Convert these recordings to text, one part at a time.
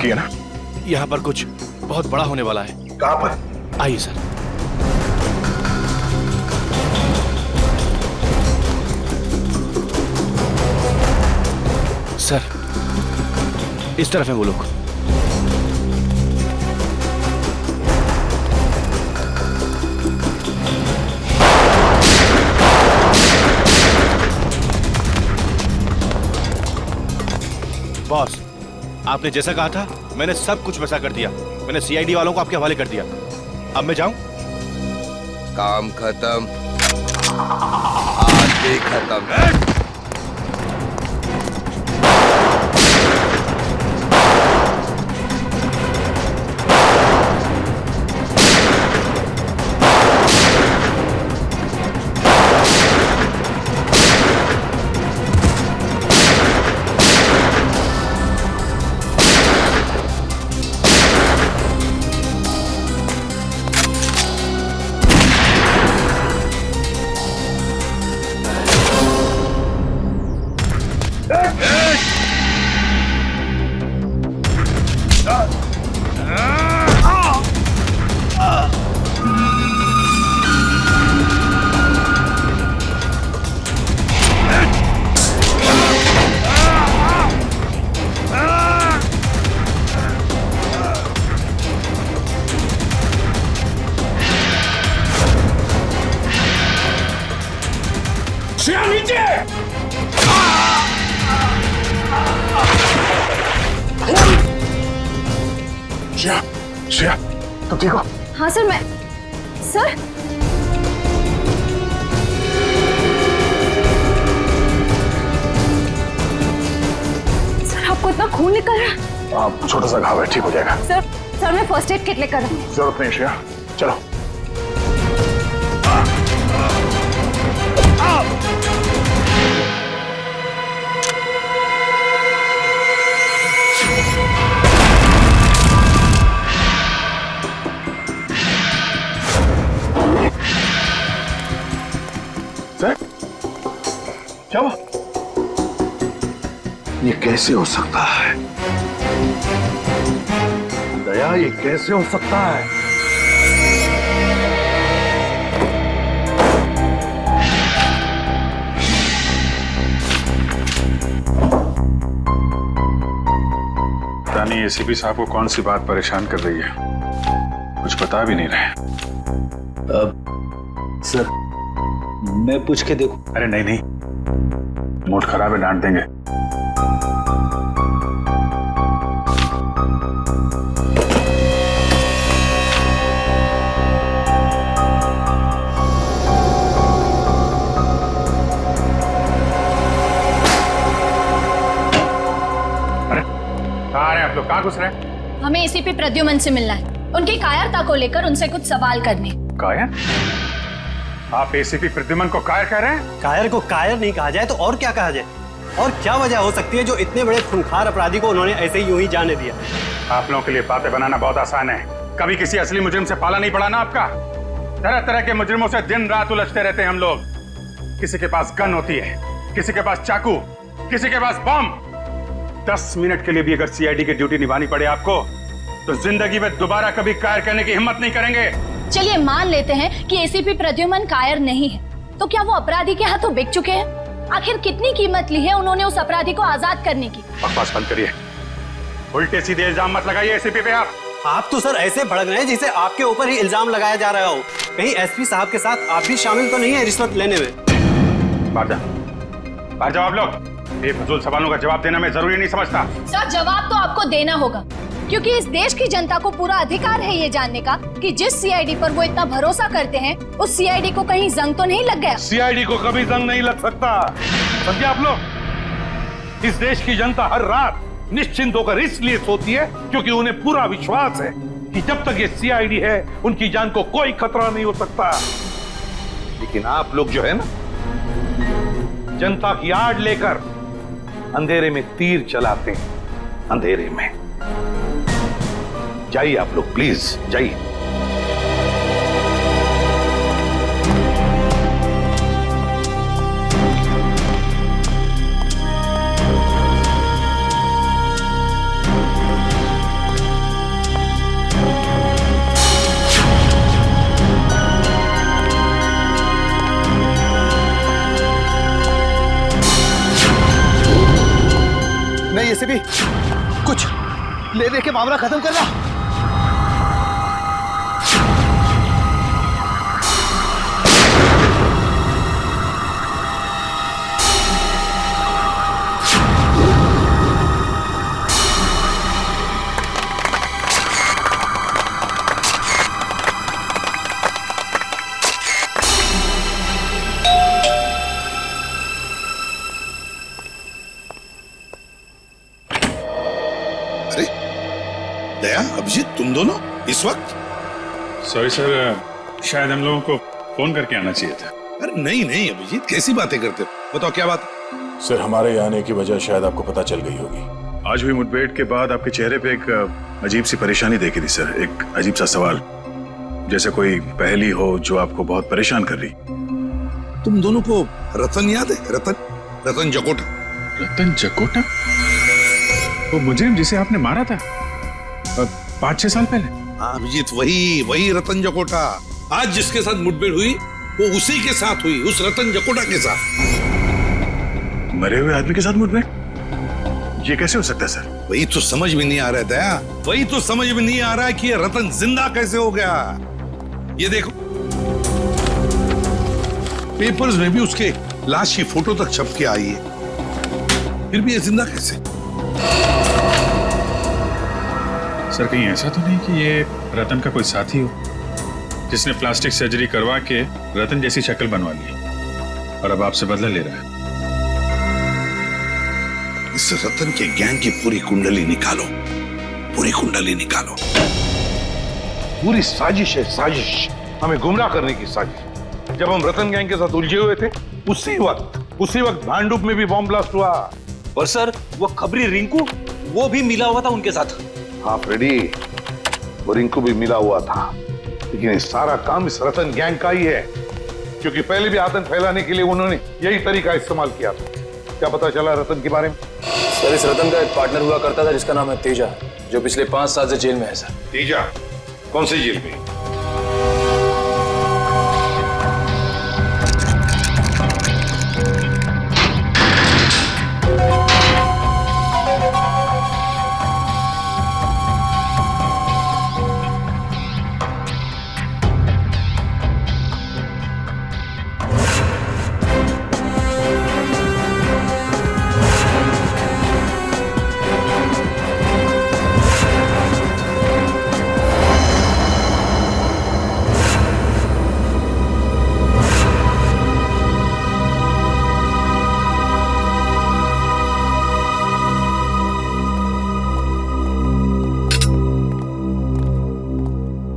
बाकी है ना? यहाँ पर कुछ बहुत बड़ा होने वाला है। कहाँ पर? आइए सर। सर, इस तरफ है वो लोग। बॉस, आपने जैसा कहा था मैंने सब कुछ वैसा कर दिया। मैंने सीआईडी वालों को आपके हवाले कर दिया। अब मैं जाऊं? काम खत्म, आज भी खत्म। श्रेया, तुम ठीक हो? हाँ सर, मैं सर सर आपको इतना खून निकल रहा है? आप छोटा सा घाव है, ठीक हो जाएगा। सर मैं फर्स्ट एड किट लेकर आऊं। जरूरत नहीं श्रेया, चलो। क्या हुआ? ये कैसे हो सकता है? दया, ये कैसे हो सकता है? रानी, एसीपी साहब को कौन सी बात परेशान कर रही है? कुछ बता भी नहीं रहे। सर, मैं पूछ के देखूं? अरे नहीं नहीं, मूड खराब है, डांट देंगे। अरे कहाँ आ रहे हैं आप लोग? कहाँ घुस रहे हैं? हमें एसीपी प्रद्युमन से मिलना है। उनकी कायरता को लेकर उनसे कुछ सवाल करने। कायर? आप एसीपी प्रद्युमन को कायर कह रहे हैं? कायर को कायर नहीं कहा जाए तो और क्या कहा जाए? और क्या वजह हो सकती है जो इतने बड़े खूंखार अपराधी को उन्होंने ऐसे ही यूं ही जाने दिया? आप लोगों के लिए बातें बनाना बहुत आसान है। कभी किसी असली मुजरिम से पाला नहीं पड़ा ना आपका। तरह तरह के मुजरिमों से दिन रात उलझते रहते हैं हम लोग। किसी के पास गन होती है, किसी के पास चाकू, किसी के पास बम। 10 मिनट के लिए भी अगर सीआईडी की ड्यूटी निभानी पड़े आपको, तो जिंदगी में दोबारा कभी कायर करने की हिम्मत नहीं करेंगे। चलिए मान लेते हैं कि एसीपी प्रद्युमन कायर नहीं है, तो क्या वो अपराधी के हाथों बिक चुके हैं? आखिर कितनी कीमत ली है उन्होंने उस अपराधी को आजाद करने की? बकवास बंद करिए, उल्टे सीधे इल्जाम मत लगाइए एसीपी पे। आप तो सर ऐसे भड़क रहे हैं जैसे आपके ऊपर ही इल्जाम लगाया जा रहा हो। कहीं एसपी साहब के साथ आप भी शामिल तो नहीं है रिश्वत लेने में? बाहर जाओ आप लोग। बेफजूल सवालों का जवाब देना मैं जरूरी नहीं समझता। सर, जवाब तो आपको देना होगा, क्योंकि इस देश की जनता को पूरा अधिकार है ये जानने का कि जिस सीआईडी पर वो इतना भरोसा करते हैं, उस सीआईडी को कहीं जंग तो नहीं लग गया। सीआईडी को कभी जंग नहीं लग सकता, समझे आप लोग। इस देश की जनता हर रात निश्चिंत होकर इसलिए सोती है क्योंकि उन्हें पूरा विश्वास है कि जब तक ये सीआईडी है उनकी जान को कोई खतरा नहीं हो सकता। लेकिन आप लोग जो है ना, जनता की आड़ लेकर अंधेरे में तीर चलाते हैं। अंधेरे में जाइए आप लोग, प्लीज जाइए। एसीपी, कुछ ले दे के मामला खत्म करना। दया, अभिजीत, तुम दोनों इस वक्त? सॉरी सर, शायद हम लोगों को फोन करके आना चाहिए था। अरे नहीं नहीं अभिजीत, कैसी बातें करते हो? बताओ क्या बात? सर, हमारे यहाँ आने की वजह शायद आपको पता चल गई होगी। आज हुई मुठभेड़ के बाद आपके चेहरे पे एक अजीब सी परेशानी देखी थी सर, एक अजीब सा सवाल, जैसे कोई पहेली हो जो आपको बहुत परेशान कर रही। तुम दोनों को रतन याद है? रतन जकोटा। रतन जकोटा? वो मुजरिम जिसे आपने मारा था 5-6 साल पहले? हाँ अभिजीत, वही रतन जकोटा। आज जिसके साथ मुठभेड़ हुई वो उसी के साथ हुई, उस रतन जकोटा के साथ। मरे हुए आदमी के साथ मुठभेड़? ये कैसे हो सकता है सर? वही तो समझ में नहीं आ रहा है दया, वही तो समझ में नहीं आ रहा है कि ये रतन जिंदा कैसे हो गया। ये देखो, पेपर्स में भी उसके लाश की फोटो तक छप के आई है, फिर भी ये जिंदा कैसे? सर, कहीं ऐसा तो नहीं कि ये रतन का कोई साथी हो जिसने प्लास्टिक सर्जरी करवा के रतन जैसी शक्ल बनवा ली और अब आपसे बदला ले रहा है? इस रतन के गैंग की पूरी कुंडली निकालो, पूरी कुंडली निकालो। पूरी साजिश है, साजिश, हमें गुमराह करने की साजिश। जब हम रतन गैंग के साथ उलझे हुए थे उसी वक्त भांडुप में भी बॉम्ब ब्लास्ट हुआ। और सर, वो खबरी रिंकू, वो भी मिला हुआ था उनके साथ। हाँ फ्रेडी, वो रिंकू भी मिला हुआ था, लेकिन ये सारा काम इस रतन गैंग का ही है, क्योंकि पहले भी आतंक फैलाने के लिए उन्होंने यही तरीका इस्तेमाल किया था। क्या पता चला रतन के बारे में? सर, इस रतन का एक पार्टनर हुआ करता था जिसका नाम है तेजा, जो पिछले 5 साल से जेल में है सर। तेजा? कौन सी जेल में?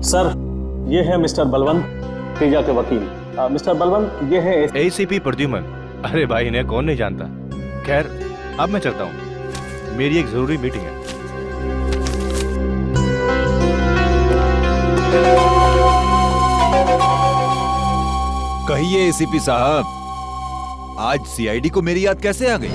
सर, ये है मिस्टर बलवंत, तेजा के वकील। मिस्टर बलवंत, ये है एसीपी प्रद्युमन। अरे भाई, इन्हें कौन नहीं जानता। खैर, अब मैं चलता हूँ, मेरी एक जरूरी मीटिंग है। कहिए एसीपी साहब, आज सीआईडी को मेरी याद कैसे आ गई?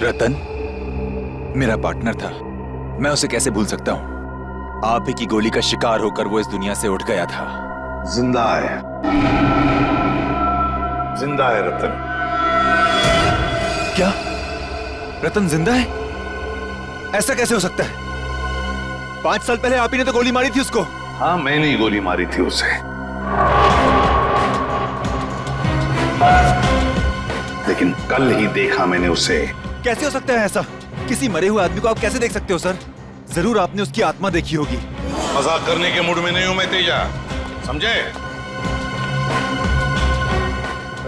रतन मेरा पार्टनर था, मैं उसे कैसे भूल सकता हूं? आप ही की गोली का शिकार होकर वो इस दुनिया से उठ गया था। जिंदा है, जिंदा है रतन। क्या रतन जिंदा है? ऐसा कैसे हो सकता है? 5 साल पहले आप ही ने तो गोली मारी थी उसको। हाँ, मैंने ही गोली मारी थी उसे, लेकिन कल ही देखा मैंने उसे। कैसे हो सकता है ऐसा? किसी मरे हुए आदमी को आप कैसे देख सकते हो सर? जरूर आपने उसकी आत्मा देखी होगी। मजाक करने के मूड में नहीं हूं मैं तेजा, समझे?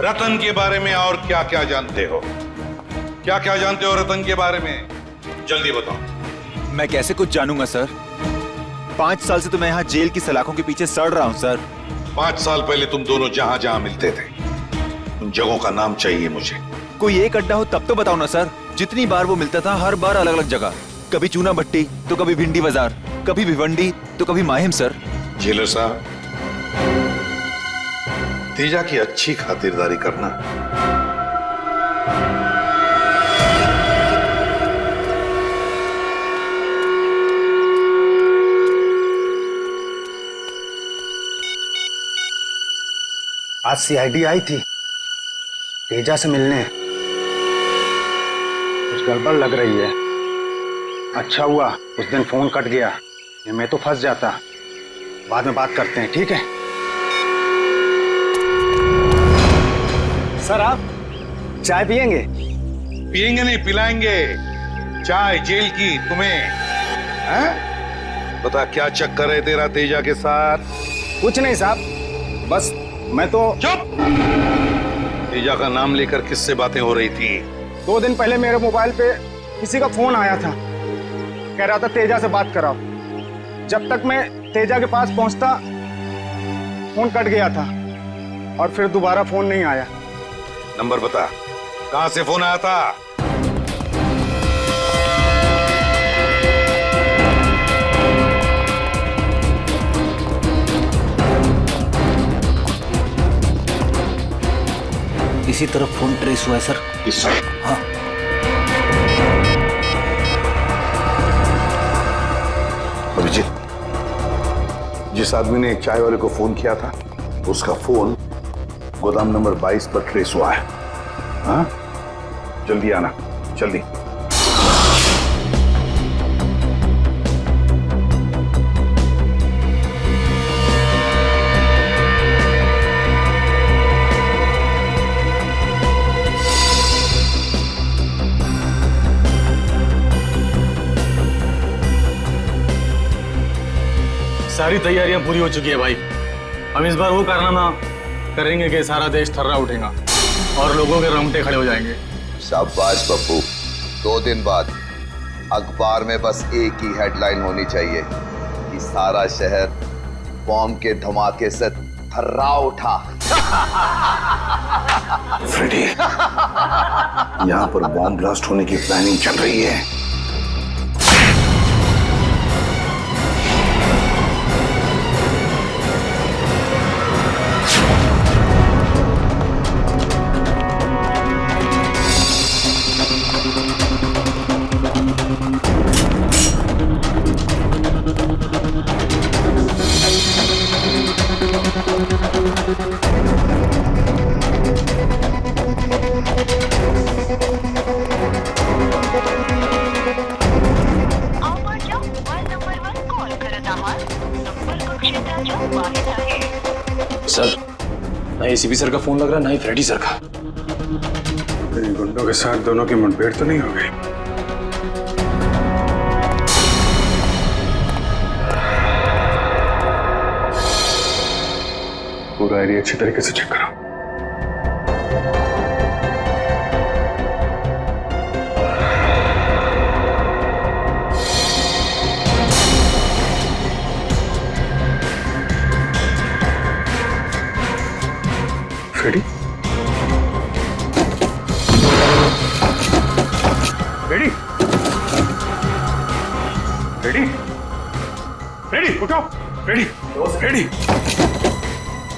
रतन के बारे में और क्या क्या जानते हो? क्या क्या जानते हो रतन के बारे में? जल्दी बताओ। मैं कैसे कुछ जानूंगा सर? 5 साल से तो मैं यहाँ जेल की सलाखों के पीछे सड़ रहा हूँ सर। 5 साल पहले तुम दोनों जहां जहां मिलते थे, उन जगहों का नाम चाहिए मुझे। कोई एक अड्डा हो तब तो बताओ ना सर। जितनी बार वो मिलता था, हर बार अलग अलग जगह। कभी चूना भट्टी तो कभी भिंडी बाजार, कभी भिवंडी तो कभी माहिम सर। जेलर साहब, तेजा की अच्छी खातिरदारी करना। आज सीआईडी आई थी तेजा से मिलने। कुछ गड़बड़ लग रही है। अच्छा हुआ उस दिन फोन कट गया, ये मैं तो फंस जाता। बाद में बात करते हैं, ठीक है? सर आप चाय पियेंगे? पियेंगे नहीं, पिलाएंगे। चाय जेल की तुम्हें हैं? बता क्या चक्कर है तेरा तेजा के साथ? कुछ नहीं साहब, बस मैं तो। चुप! तेजा का नाम लेकर किससे बातें हो रही थी? 2 दिन पहले मेरे मोबाइल पे किसी का फोन आया था, कह रहा था तेजा से बात कराओ। जब तक मैं तेजा के पास पहुंचता फोन कट गया था और फिर दोबारा फोन नहीं आया। नंबर बता, कहां से फोन आया था? इसी तरफ फोन ट्रेस हुआ है सर। इस साइड? हाँ। अभिजीत, जिस आदमी ने चाय वाले को फोन किया था उसका फोन गोदाम नंबर 22 पर ट्रेस हुआ है। हाँ, जल्दी आना, जल्दी। सारी तैयारियां पूरी हो चुकी है भाई। हम इस बार वो कारनामा करेंगे कि सारा देश थर्रा उठेगा और लोगों के रोंगटे खड़े हो जाएंगे। शाबाश पप्पू। 2 दिन बाद अखबार में बस एक ही हेडलाइन होनी चाहिए कि सारा शहर बॉम्ब के धमाके से थर्रा उठा। फ्रेडी, यहाँ पर बॉम्ब ब्लास्ट होने की प्लानिंग चल रही है। सर, ना एसीपी सर का फोन लग रहा है, ना ही फ्रेडी सर का। इन गुंडों के साथ दोनों की मुठभेड़ तो नहीं हो गई? पूरा एरिया अच्छी तरीके से चेक करो। फ्रेडी? फ्रेडी? फ्रेडी? फ्रेडी उठो! फ्रेडी! फ्रेडी!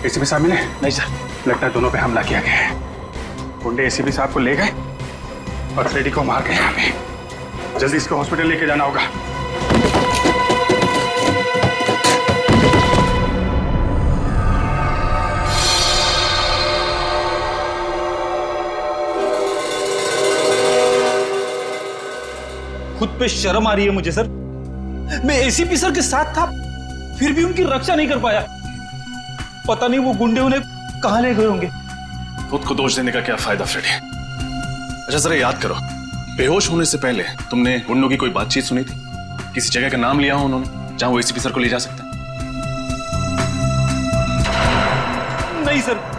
एसीपी साहब मिले? नहीं सर। लगता है दोनों पे हमला किया गया है। गुंडे एसीपी साहब को ले गए और फ्रेडी को मार गए। यहाँ पे जल्दी इसको हॉस्पिटल लेके जाना होगा। खुद पे शर्म आ रही है मुझे सर। मैं एसीपी सर के साथ था, फिर भी उनकी रक्षा नहीं कर पाया। पता नहीं वो गुंडे उन्हें कहां ले गए होंगे। खुद को दोष देने का क्या फायदा फ्रेडी? अच्छा जरा याद करो, बेहोश होने से पहले तुमने गुंडों की कोई बातचीत सुनी थी? किसी जगह का नाम लिया हो उन्होंने जहां वो एसीपी सर को ले जा सकते हैं? नहीं सर।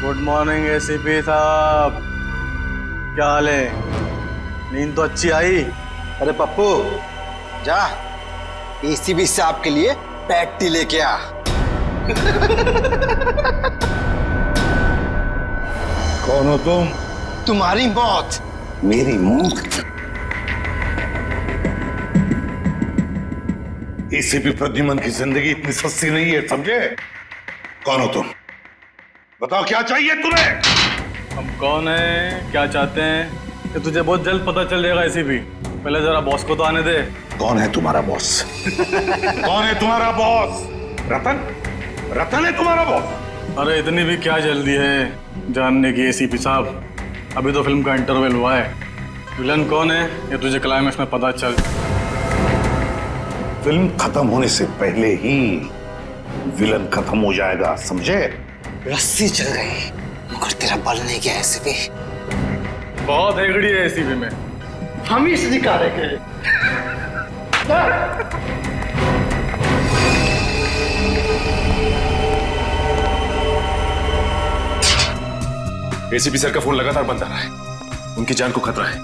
गुड मॉर्निंग एसीपी साहब, क्या हाल है? नींद तो अच्छी आई? अरे पप्पू जा एसीपी साहब के लिए पैटी लेके आ। कौन हो तुम? तुम्हारी मौत। मेरी मौत? एसीपी प्रद्युमन की जिंदगी इतनी सस्ती नहीं है, समझे? कौन हो तुम? बताओ क्या चाहिए तुम्हें? हम कौन है, क्या चाहते हैं, ये तुझे बहुत जल्द पता चल जाएगा एसीपी। पहले जरा बॉस को तो आने दे। कौन है तुम्हारा बॉस? कौन है तुम्हारा बॉस? रतन? रतन है तुम्हारा बॉस? अरे इतनी भी क्या जल्दी है जानने की एसीपी साहब, अभी तो फिल्म का इंटरवल हुआ है। विलन कौन है ये तुझे क्लाइमेक्स में पता चल। फिल्म खत्म होने से पहले ही विलन खत्म हो जाएगा, समझे? रस्सी चल गई मगर तेरा बल नहीं गया एसीपी। बहुत हेगड़ी है एसीपी में। हम ही निकालेंगे। एसीपी सर का फोन लगातार बंद आ रहा है। उनकी जान को खतरा है,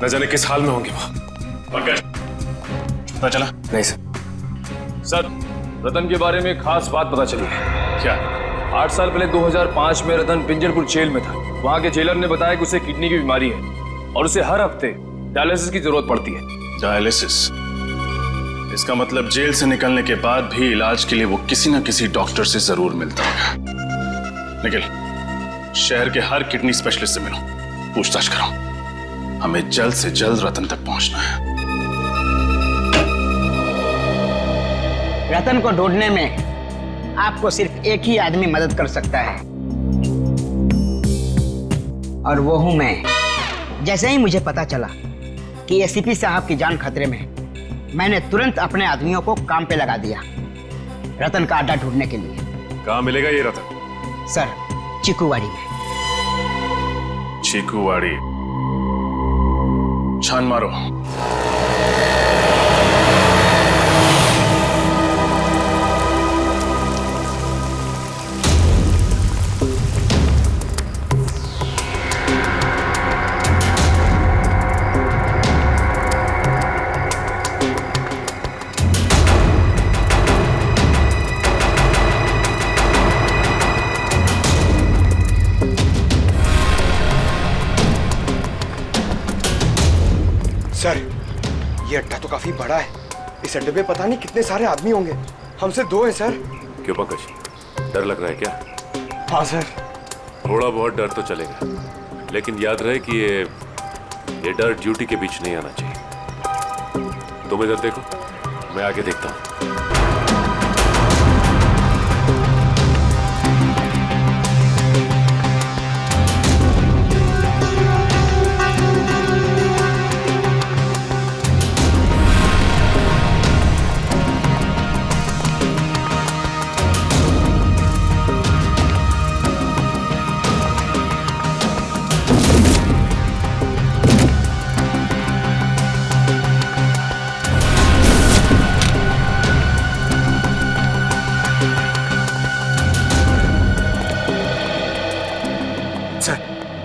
न जाने किस हाल में होंगे वो। पंकज, पता चला? नहीं सर। सर, रतन के बारे में खास बात पता चली है। क्या? 8 साल पहले 2005 में रतन पिंजरपुर जेल में था। वहां के जेलर ने बताया कि उसे किडनी की बीमारी है और उसे हर हफ्ते डायलिसिस की जरूरत पड़ती है। डायलिसिस? इसका मतलब जेल से निकलने के बाद भी इलाज के लिए वो किसी न किसी डॉक्टर से जरूर मिलता होगा। निखिल, शहर के हर किडनी स्पेशलिस्ट से मिलो, पूछताछ करो। हमें जल्द से जल्द रतन तक पहुंचना है। रतन को ढूंढने में आपको सिर्फ एक ही आदमी मदद कर सकता है और वो हूं मैं। जैसे ही मुझे पता चला कि एसीपी साहब की जान खतरे में है, मैंने तुरंत अपने आदमियों को काम पे लगा दिया रतन का अड्डा ढूंढने के लिए। कहाँ मिलेगा ये रतन? सर, चिकूवाड़ी में। चिकूवाड़ी? छान मारो। सर, ये अड्डा तो काफी बड़ा है। इस अड्डे पे पता नहीं कितने सारे आदमी होंगे। हमसे 2 हैं सर। क्यों पंकज, डर लग रहा है क्या? हाँ सर। थोड़ा बहुत डर तो चलेगा, लेकिन याद रहे कि ये डर ड्यूटी के बीच नहीं आना चाहिए। तुम इधर देखो, मैं आगे देखता हूँ।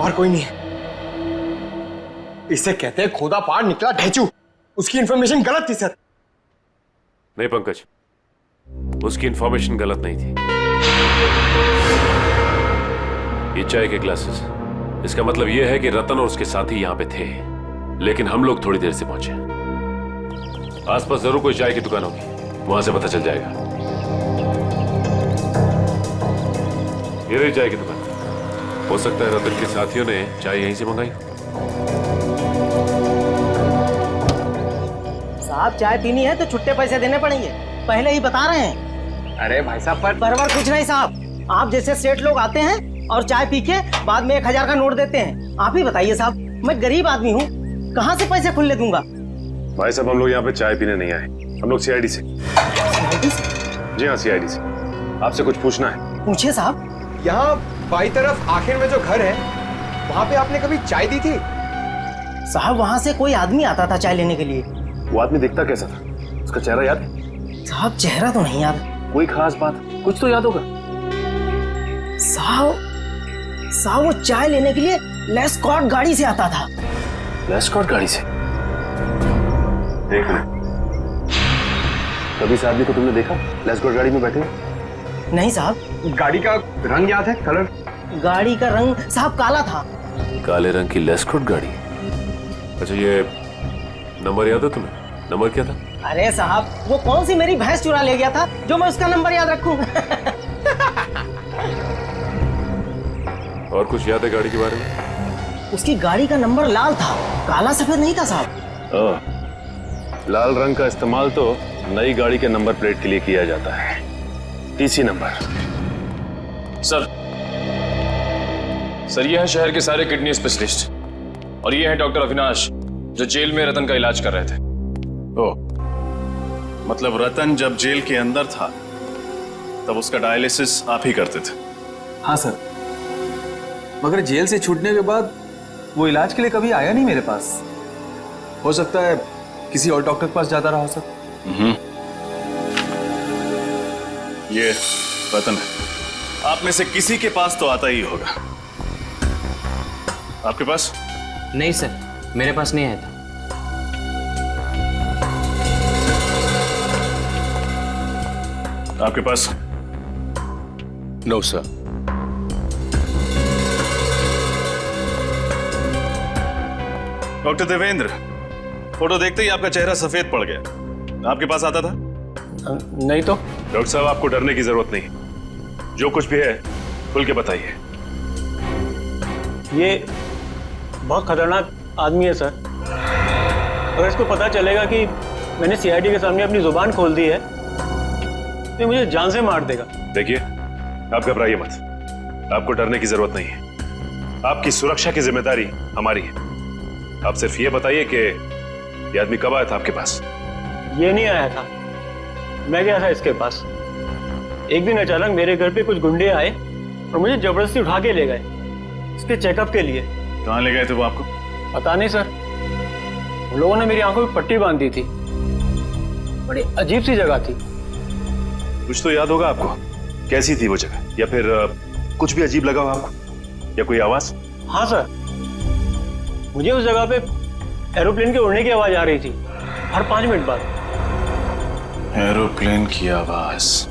और कोई नहीं है। इसे कहते हैं खोदा पार निकला ढेचू। उसकी इंफॉर्मेशन गलत थी सर। नहीं पंकज, उसकी इंफॉर्मेशन गलत नहीं थी। ये चाय के ग्लासेस, इसका मतलब यह है कि रतन और उसके साथी यहां पे थे, लेकिन हम लोग थोड़ी देर से पहुंचे। आसपास जरूर कोई चाय की दुकान होगी, वहां से पता चल जाएगा। ये रही चाय की दुकान। हो सकता है रतन के साथियों ने चाय यहीं से मंगाई। साहब, चाय पीनी है तो छुट्टे पैसे देने पड़ेंगे, पहले ही बता रहे हैं। अरे भाई साहब, पर कुछ नहीं साहब। आप जैसे सेठ लोग आते हैं और चाय पी के बाद में 1000 का नोट देते हैं। आप ही बताइए साहब, मैं गरीब आदमी हूँ, कहाँ से पैसे खुले दूंगा? भाई साहब, हम लोग यहाँ पे चाय पीने नहीं आए, हम लोग सीआईडी से। जी हाँ, सीआईडी से। आपसे कुछ पूछना है। पूछिए साहब। यहाँ बाई तरफ आखिर में जो घर है, वहाँ पे आपने कभी चाय दी थी? साहब, वहाँ से कोई आदमी आता था चाय लेने के लिए। वो आदमी दिखता कैसा था? उसका चेहरा याद है? साहब, चेहरा तो नहीं याद। कोई खास बात, कुछ तो याद होगा। साहब, साहब वो चाय लेने के लिए लेस्कॉट गाड़ी से आता था। लेस्कॉट गाड़ी से? देख ले, कभी इस आदमी को तुमने देखा लेस्कॉट गाड़ी में बैठे? नहीं साहब। गाड़ी का रंग याद है? कलर? गाड़ी का रंग साहब काला था। काले रंग की लेस्कॉट गाड़ी? अच्छा, ये नंबर याद है तुम्हें? नंबर क्या था? अरे साहब, वो कौन सी मेरी भैंस चुरा ले गया था जो मैं उसका नंबर याद रखूं? और कुछ याद है गाड़ी के बारे में? उसकी गाड़ी का नंबर लाल था, काला सफेद नहीं था साहब। लाल रंग का इस्तेमाल तो नई गाड़ी के नंबर प्लेट के लिए किया जाता है, टीसी नंबर। सर ये है शहर के सारे किडनी स्पेशलिस्ट और ये है डॉक्टर अविनाश जो जेल में रतन का इलाज कर रहे थे। ओ, मतलब रतन जब जेल के अंदर था तब उसका डायलिसिस आप ही करते थे? हाँ सर, मगर जेल से छूटने के बाद वो इलाज के लिए कभी आया नहीं मेरे पास। हो सकता है किसी और डॉक्टर के पास जाता रहा सर। ये रतन है, आप में से किसी के पास तो आता ही होगा। आपके पास? नहीं सर, मेरे पास नहीं आया था। आपके पास? No sir. Doctor Devendra, photo देखते ही आपका चेहरा सफेद पड़ गया। आपके पास आता था? नहीं तो। डॉक्टर साहब, आपको डरने की जरूरत नहीं, जो कुछ भी है खुल के बताइए। ये बहुत खतरनाक आदमी है सर। अगर इसको पता चलेगा कि मैंने सीआईडी के सामने अपनी जुबान खोल दी है तो मुझे जान से मार देगा। देखिए, आप घबराइए मत, आपको डरने की जरूरत नहीं है। आपकी सुरक्षा की जिम्मेदारी हमारी है। आप सिर्फ ये बताइए कि ये आदमी कब आया था आपके पास? ये नहीं आया था, मैं गया था इसके पास। एक दिन अचानक मेरे घर पे कुछ गुंडे आए और मुझे जबरदस्ती उठा के ले गए इसके चेकअप के लिए। कहाँ ले गए थे वो आपको? पता नहीं सर, उन लोगों ने मेरी आंखों में पट्टी बांध दी थी। बड़ी अजीब सी जगह थी। कुछ तो याद होगा आपको, कैसी थी वो जगह? या फिर कुछ भी अजीब लगा हो आपको, या कोई आवाज? हाँ सर, मुझे उस जगह पे एरोप्लेन के उड़ने की आवाज आ रही थी हर 5 मिनट बाद। एरोप्लेन की आवाज?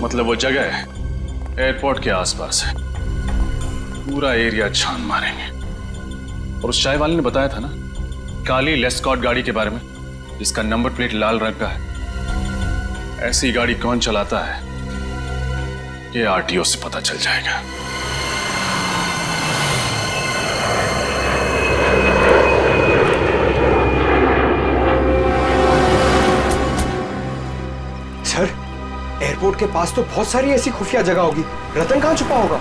मतलब वो जगह एयरपोर्ट के आसपास है। पूरा एरिया छान मारेंगे। और उस चाय वाले ने बताया था ना, काली लेस्कॉट गाड़ी के बारे में, जिसका नंबर प्लेट लाल रंग का है। ऐसी गाड़ी कौन चलाता है ये आरटीओ से पता चल जाएगा। सर, एयरपोर्ट के पास तो बहुत सारी ऐसी खुफिया जगह होगी। रतन कहाँ छुपा होगा?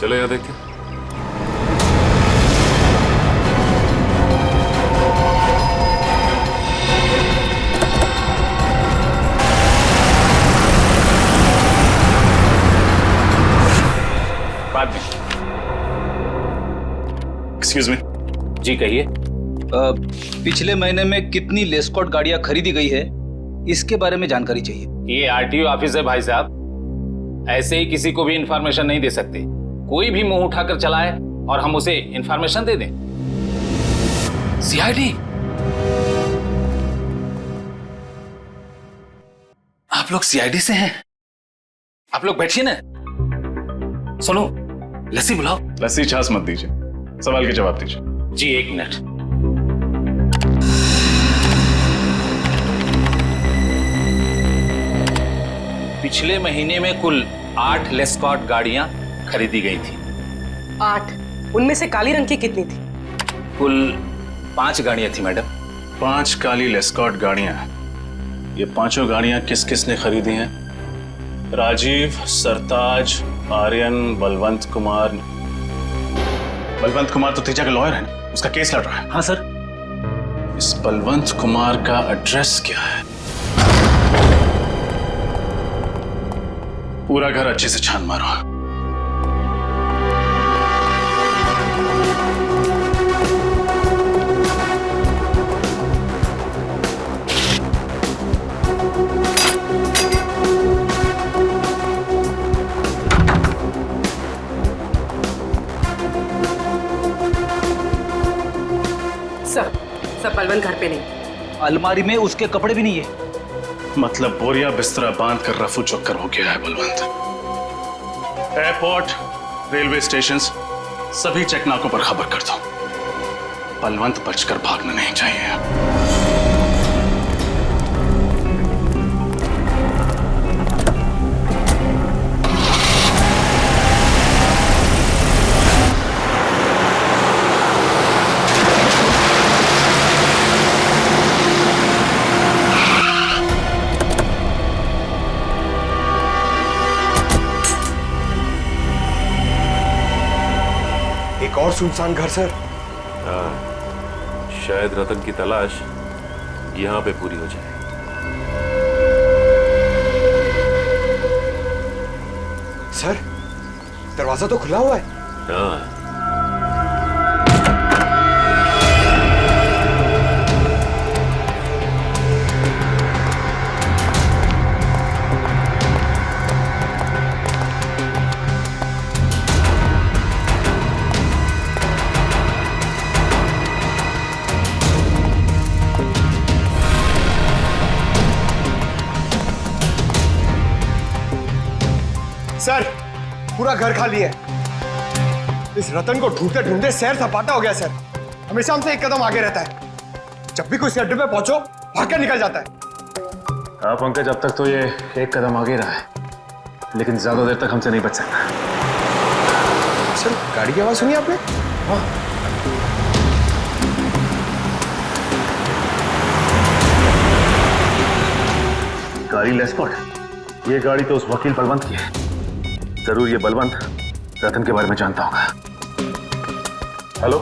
चलो यहाँ देखते हैं। Excuse me. जी कहिए। पिछले महीने में कितनी लेस्कॉट गाड़ियां खरीदी गई है, इसके बारे में जानकारी चाहिए। ये आरटीओ ऑफिस है भाई साहब, ऐसे ही किसी को भी इंफॉर्मेशन नहीं दे सकते। कोई भी मुंह उठाकर चलाए और हम उसे इंफॉर्मेशन दे दें। सीआईडी? आप लोग सीआईडी से हैं? आप लोग बैठिए ना। सुनो, लस्सी बुलाओ। लस्सी छाछ मत दीजिए, सवाल के जवाब दीजिए। जी 1 मिनट। पिछले महीने में कुल 8 लेस्कॉट गाड़ियां खरीदी गई थी। 8? उनमें से काली रंग की कितनी थी? कुल 5 गाड़ियां थी मैडम। 5 काली लेस्कॉट गाड़ियां। ये पांचों गाड़ियां किस किस ने खरीदी हैं? राजीव, सरताज, आर्यन, बलवंत कुमार। बलवंत कुमार तो तेजा का लॉयर है ना, उसका केस लड़ रहा है। हाँ सर। इस बलवंत कुमार का एड्रेस क्या है? पूरा घर अच्छे से छान मारो। बलवंत घर पे नहीं। अलमारी में उसके कपड़े भी नहीं है। मतलब बोरिया बिस्तरा बांध कर रफू चक्कर हो गया है बलवंत। एयरपोर्ट, रेलवे स्टेशन, सभी चेकनाकों पर खबर कर दो। बलवंत बचकर भागना नहीं चाहिए। एक और सुनसान घर सर। हाँ, शायद रतन की तलाश यहाँ पे पूरी हो जाए। सर, दरवाजा तो खुला हुआ है। हाँ। सर, पूरा घर खाली है। इस रतन को ढूंढते ढूंढते सैर सपाटा हो गया सर। हमेशा हमसे एक कदम आगे रहता है। जब भी कोई अड्डे पे पहुंचो भागकर निकल जाता है। हाँ पंकज, अब तक तो ये एक कदम आगे रहा है, लेकिन ज्यादा देर तक हमसे नहीं बच सकता। सर, गाड़ी की आवाज सुनी आपने? हाँ। गाड़ी लेस्पॉट, ये गाड़ी तो उस वकील बलवंत की है। जरूर ये बलवंत रतन के बारे में जानता होगा। Hello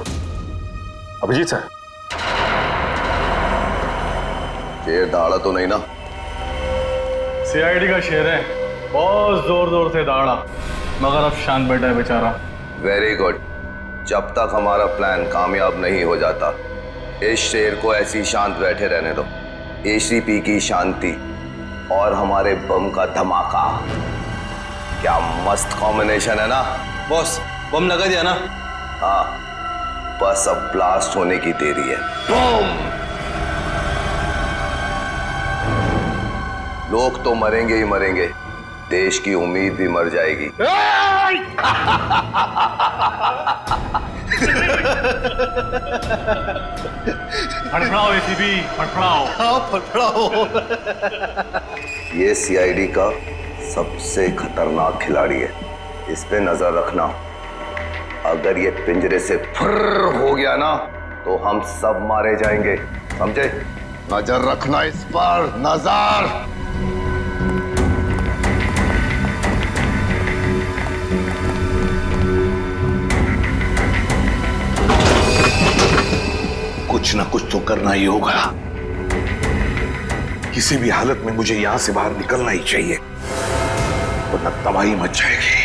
Abhijit sir. शेर दहाड़ा तो नहीं ना? सीआईडी का शेर है, बहुत जोर जोर से दहाड़ा, मगर अब शांत बैठा है बेचारा। Very good. जब तक हमारा प्लान कामयाब नहीं हो जाता, इस शेर को ऐसी शांत बैठे रहने दो। एसीपी की शांति और हमारे बम का धमाका, क्या मस्त कॉम्बिनेशन है ना? बॉस, बम लगा दिया ना? हाँ, बस अब ब्लास्ट होने की देरी है। बम! लोग तो मरेंगे ही मरेंगे, देश की उम्मीद भी मर जाएगी। फड़फड़ाओ एसीपी, फड़फड़ाओ। हाँ, फड़फड़ाओ। ये सीआईडी का सबसे खतरनाक खिलाड़ी है, इस पे नजर रखना। अगर ये पिंजरे से फुर्र हो गया ना, तो हम सब मारे जाएंगे, समझे? नजर रखना इस पर, नजर। कुछ ना कुछ तो करना ही होगा। किसी भी हालत में मुझे यहां से बाहर निकलना ही चाहिए, वरना तबाही मच जाएगी।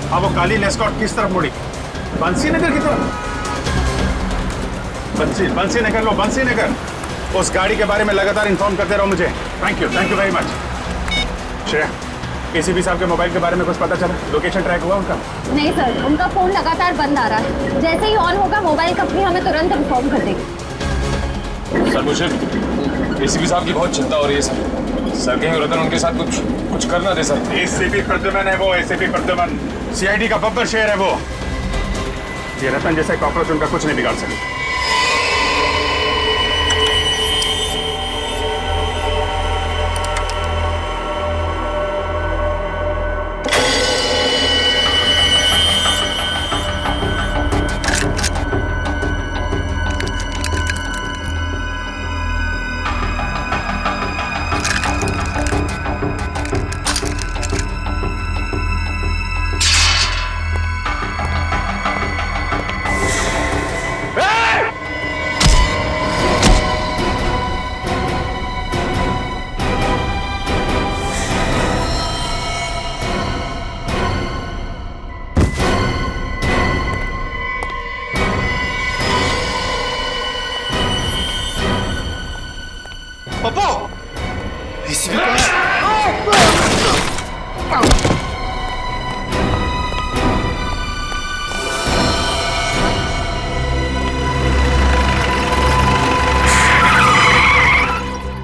अब वो काली लेस्कॉट किस तरफ मुड़ी? बंसी नगर की तरफ। बंसी नगर लो, बंसी नगर। उस गाड़ी के बारे में लगातार इन्फॉर्म करते रहो मुझे। Thank you very much. Shreya, ACP साहब के मोबाइल के बारे में कुछ पता चला? लोकेशन ट्रैक हुआ उनका? नहीं सर, उनका फोन लगातार बंद आ रहा है। जैसे ही ऑन होगा मोबाइल कंपनी हमें तुरंत इन्फॉर्म कर देगी। सर मुझे एसीपी साहब की बहुत चिंता हो रही है सर। सर कहीं रतन उनके साथ कुछ कर ना दे सर। एसीपी प्रद्युमन है वो, एसीपी प्रद्युमन सीआईडी का बब्बर शेर है वो। ये रतन जैसे कॉकरोच उनका कुछ नहीं बिगाड़ सकते।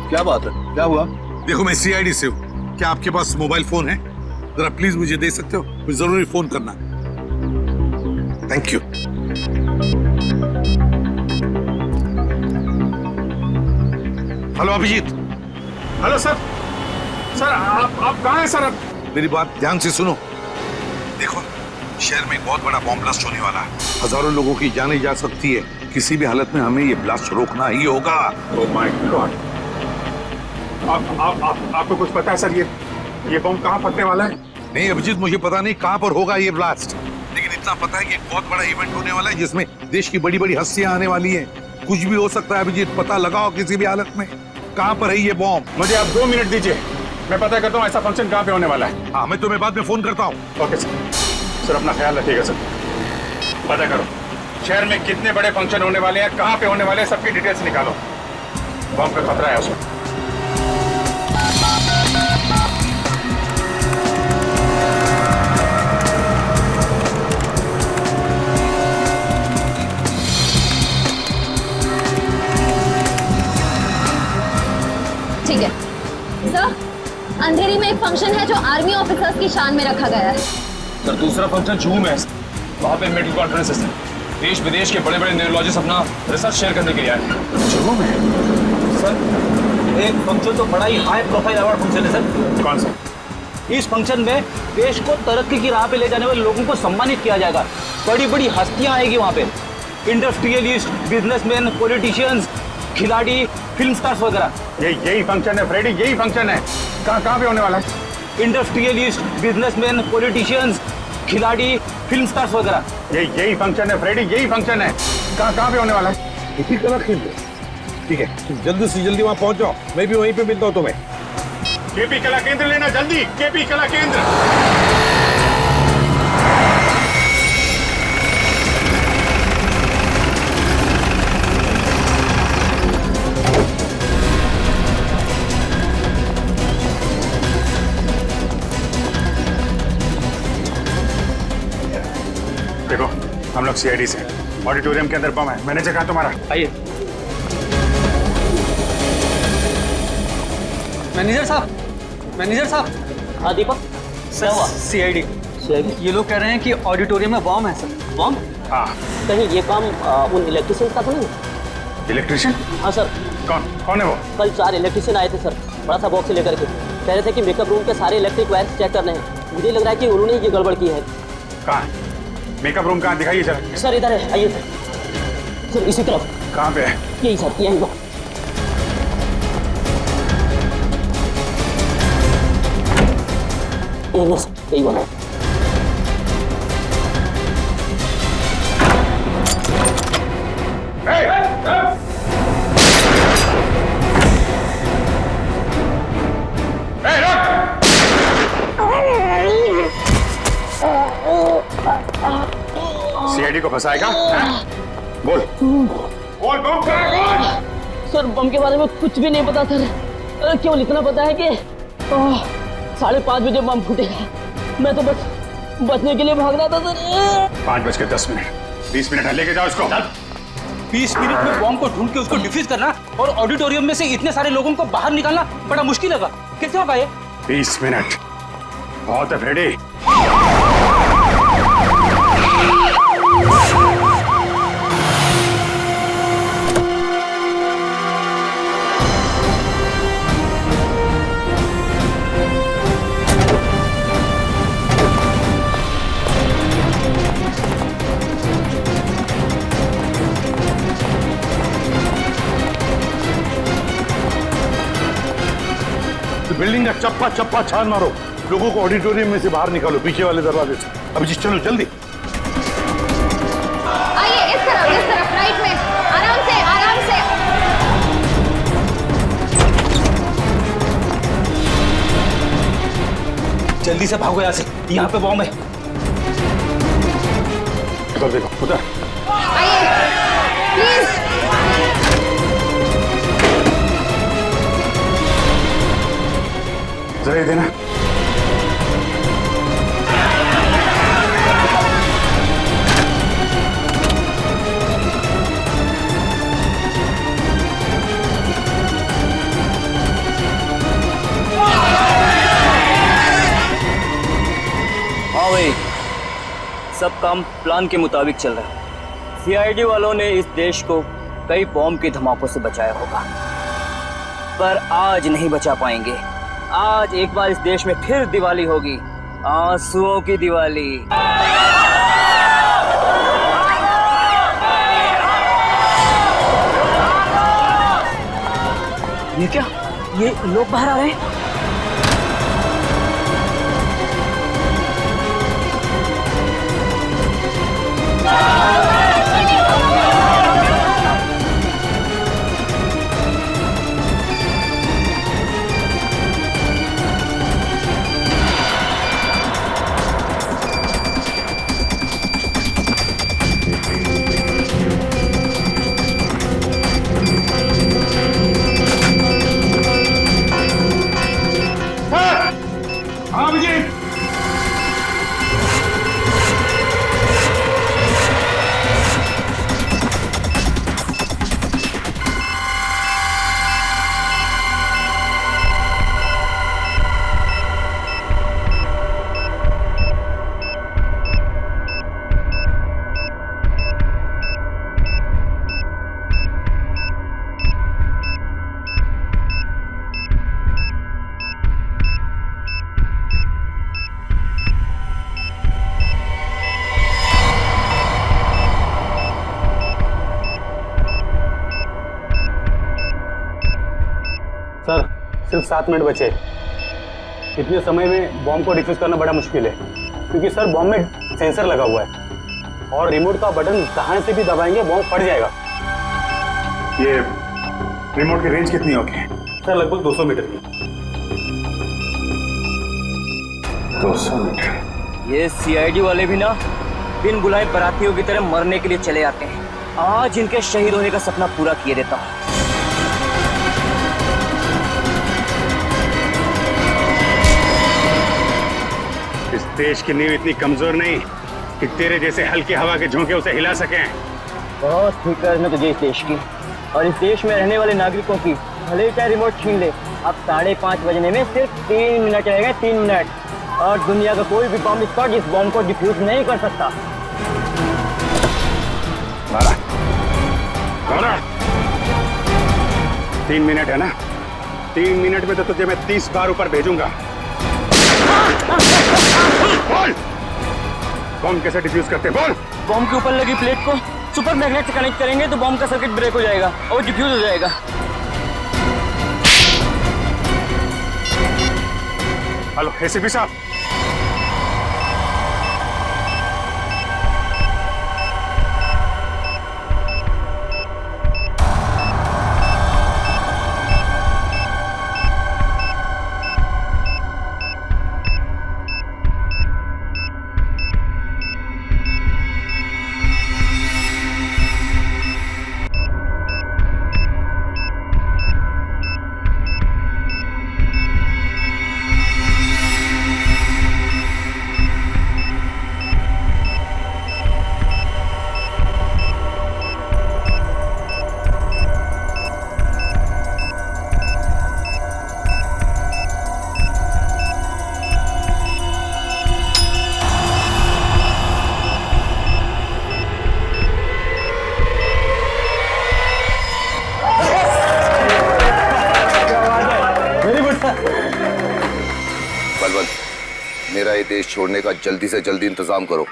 क्या बात है? क्या हुआ? देखो मैं सीआईडी से हूँ। क्या आपके पास मोबाइल फोन है? जरा प्लीज मुझे दे सकते हो? मुझे जरूरी फोन करना। Thank you. Hello Abhijit. Hello sir. Sir आप कहाँ हैं सर? मेरी बात ध्यान से सुनो। देखो शहर में एक बहुत बड़ा बॉम्ब ब्लास्ट होने वाला है। हजारों लोगों की जाने जा सकती है। किसी भी हालत में हमें ये ब्लास्ट रोकना ही होगा। Oh my God. आपको कुछ पता है सर? ये बॉम्ब कहाँ फटने वाला है? नहीं अभिजीत, मुझे पता नहीं कहाँ पर होगा ये ब्लास्ट, लेकिन इतना पता है कि एक बहुत बड़ा इवेंट होने वाला है जिसमें देश की बड़ी बड़ी हस्तियां आने वाली हैं। कुछ भी हो सकता है अभिजीत, पता लगाओ किसी भी हालत में कहाँ पर है ये बॉम्ब। मुझे आप 2 मिनट दीजिए, मैं पता करता हूँ ऐसा फंक्शन कहाँ पे होने वाला है। हाँ मैं तुम्हें बाद में फोन करता हूँ। ओके सर, अपना ख्याल रखिएगा सर। पता करो शहर में कितने बड़े फंक्शन होने वाले हैं, कहाँ पे होने वाले हैं, सबकी डिटेल्स निकालो। बॉम्ब का खतरा है उसमें। ठीक है सर, अंधेरी में एक फंक्शन है जो आर्मी ऑफिसर्स की शान में रखा गया है। सर दूसरा फंक्शन जूम में है, वहाँ पे मेडिकल कॉन्फ्रेंस है। देश विदेश के बड़े बड़े न्यूरोलॉजिस्ट अपना रिसर्च शेयर करने के लिए आए हैं। जूम में सर एक फंक्शन तो बड़ा ही हाई प्रोफाइल अवार्ड फंक्शन है सर। कौन सा? इस फंक्शन में देश को तरक्की की राह पे ले जाने वाले लोगों को सम्मानित किया जाएगा। बड़ी बड़ी हस्तियां आएगी वहाँ पे, इंडस्ट्रियलिस्ट, बिजनेसमैन, पॉलिटिशियंस, खिलाड़ी, फिल्म स्टार्स वगैरह। यही फंक्शन है फ्रेडी, यही फंक्शन है। कहाँ पे होने वाला है? इंडस्ट्रियलिस्ट, बिजनेसमैन, पॉलिटिशियंस, खिलाड़ी, फिल्म स्टार्स वगैरह। यही फंक्शन है फ्रेडी, यही फंक्शन है। कहाँ पे होने वाला है? इसी कला केंद्र। ठीक है तुम जल्दी से जल्दी वहाँ पहुँच जाओ, मैं भी वहीं पे मिलता हूँ तुम्हें। केपी कला केंद्र लेना जल्दी, केपी कला केंद्र। देखो हम लोग सीआईडी से, ऑडिटोरियम के अंदर बम है। मैनेजर कहाँ तुम्हारा? आइए। मैनेजर साहब। हाँ दीपक, क्या हुआ? सीआईडी ये लोग कह रहे हैं कि ऑडिटोरियम में बॉम्ब है सर। बॉम्ब? हाँ। कहीं ये काम उन इलेक्ट्रिशियन का तो नहीं? इलेक्ट्रिशियन? हाँ सर। कौन है वो? कल 4 इलेक्ट्रिशियन आए थे सर, बड़ा सा बॉक्स लेकर के। कह रहे थे कि मेकअप रूम के सारे इलेक्ट्रिक वायर्स चेक करने हैं। मुझे लग रहा है कि उन्होंने ये गड़बड़ की है। कहाँ? मेकअप रूम कहाँ? दिखाइए जरा। सर इधर है, आइए सर। इसी तरफ। कहाँ पे है? यही सर, यही वो। यही वाला। सीआईडी को फंसाएगा? बोल बोल बम कहाँ है? बोल। सर बम के बारे में कुछ भी नहीं पता सर, केवल इतना पता है कि 5:30 बजे बम फूटेगा। मैं तो बस बचने के लिए भाग रहा था सर। 5:10, 20 मिनट है, लेके जाओ इसको। 20 मिनट में बॉम्ब को ढूंढ के उसको डिफ्यूज करना और ऑडिटोरियम में से इतने सारे लोगों को बाहर निकालना बड़ा मुश्किल लगा। कैसे होगा ये? 20 मिनट बहुत है फ्रेडी। बिल्डिंग का चप्पा चप्पा छान मारो, लोगों को ऑडिटोरियम में से बाहर निकालो, पीछे वाले दरवाजे से। अभिजीत चलो जल्दी। आइए इस तरफ राइट में, आराम से आराम से। जल्दी से भागो यहाँ से, यहाँ पे बॉम्ब है। उधर देखो, उधर। आइए प्लीज। जरा ये देना। हाँ भाई, सब काम प्लान के मुताबिक चल रहा है। सीआईडी वालों ने इस देश को कई बॉम्ब के धमाकों से बचाया होगा, पर आज नहीं बचा पाएंगे। आज एक बार इस देश में फिर दिवाली होगी, आंसुओं की दिवाली। ये क्या? ये लोग बाहर आ रहे हैं। हाँ अभिजीत, सर सिर्फ 7 मिनट बचे। इतने समय में बॉम्ब को डिफ्यूज करना बड़ा मुश्किल है, क्योंकि सर बॉम्ब में सेंसर लगा हुआ है और रिमोट का बटन कहाँ से भी दबाएंगे बॉम्ब फट जाएगा। ये रिमोट की रेंज कितनी होगी? सर लगभग 200 मीटर की। 200 मीटर। ये सीआईडी वाले भी ना बिन बुलाए बरातियों की तरह मरने के लिए चले आते हैं। आज इनके शहीद होने का सपना पूरा किए देता हूँ। इस देश की नींव इतनी कमजोर नहीं कि तेरे जैसे हल्की हवा के झोंके उसे हिला सकें। बहुत फिक्र है तुझे इस देश की और इस देश में रहने वाले नागरिकों की। भले चाहे रिमोट छीन ले, अब 5:30 बजने में सिर्फ 3 मिनट रहेंगे, 3 मिनट। और दुनिया का कोई भी बॉम्ब स्क्वाड इस बॉम्ब को डिफ्यूज नहीं कर सकता। मारा। 3 मिनट है ना? 3 मिनट में तो तुझे मैं 30 बार ऊपर भेजूंगा। बोल, बॉम्ब कैसे डिफ्यूज करते? बोल। बॉम्ब के ऊपर लगी प्लेट को सुपर मैग्नेट से कनेक्ट करेंगे तो बॉम्ब का सर्किट ब्रेक हो जाएगा और डिफ्यूज हो जाएगा। हेलो एसीपी साहब, मेरा ये देश छोड़ने का जल्दी से जल्दी इंतजाम करो।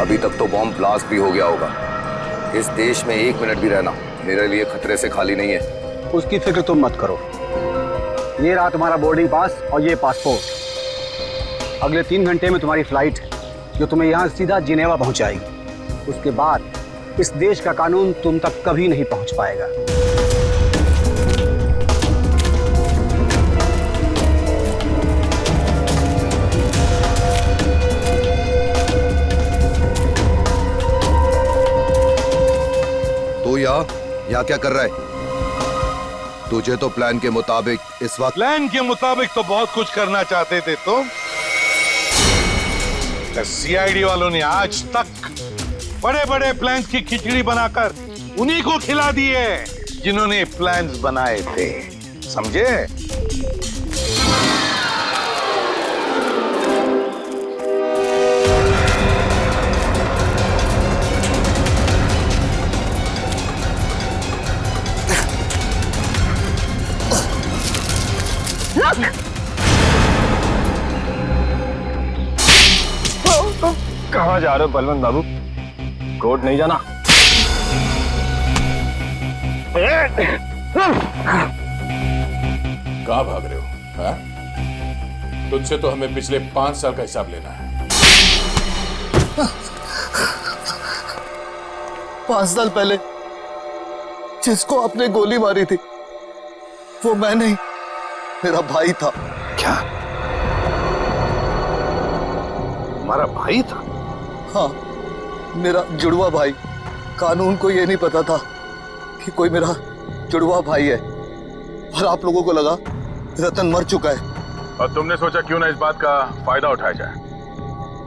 अभी तक तो बॉम्ब ब्लास्ट भी हो गया होगा। इस देश में 1 मिनट भी रहना मेरे लिए खतरे से खाली नहीं है। उसकी फिक्र तुम मत करो। ये रहा तुम्हारा बोर्डिंग पास और ये पासपोर्ट। अगले 3 घंटे में तुम्हारी फ्लाइट है जो तुम्हें यहाँ सीधा जिनेवा पहुंचाएगी। उसके बाद इस देश का कानून तुम तक कभी नहीं पहुंच पाएगा। तो यहाँ क्या कर रहा है? तुझे तो प्लान के मुताबिक इस वक्त प्लान के मुताबिक तो बहुत कुछ करना चाहते थे तुम। सीआईडी वालों ने आज तक बड़े बड़े प्लान्स की खिचड़ी बनाकर उन्हीं को खिला दी है जिन्होंने प्लान्स बनाए थे, समझे? कहाँ जा रहे हो बलवंत बाबू? कोर्ट नहीं जाना? कहाँ भाग रहे हो? हाँ? तुझसे तो हमें पिछले 5 साल का हिसाब लेना है। 5 साल पहले जिसको आपने गोली मारी थी वो मैं नहीं, मेरा भाई था। क्या? तुम्हारा भाई था? हाँ, मेरा जुड़वा भाई। कानून को ये नहीं पता था कि कोई मेरा जुड़वा भाई है, और आप लोगों को लगा रतन मर चुका है। और तुमने सोचा क्यों ना इस बात का फायदा उठाया जाए।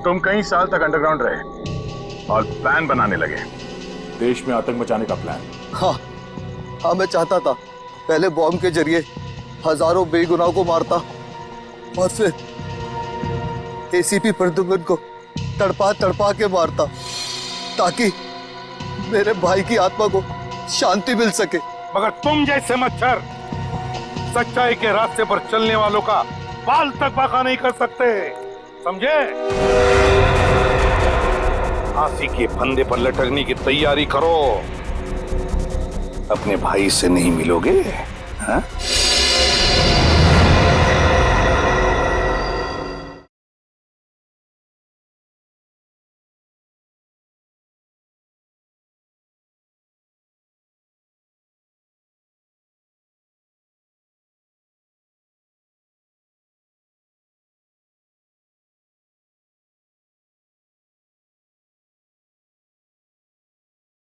तुम कई साल तक अंडरग्राउंड रहे और प्लान बनाने लगे। देश में आतंक मचाने का प्लान? हाँ, मैं चाहता था पहले बॉम्ब के जरिए हजारों बेगुनाहों को मारता और फिर एसीपी प्रद्युम्न को तड़पा तड़पा के मारता ताकि मेरे भाई की आत्मा को शांति मिल सके। मगर तुम जैसे मच्छर सच्चाई के रास्ते पर चलने वालों का बाल तक बाका नहीं कर सकते, समझे? फांसी के फंदे पर लटकने की तैयारी करो। अपने भाई से नहीं मिलोगे, हाँ?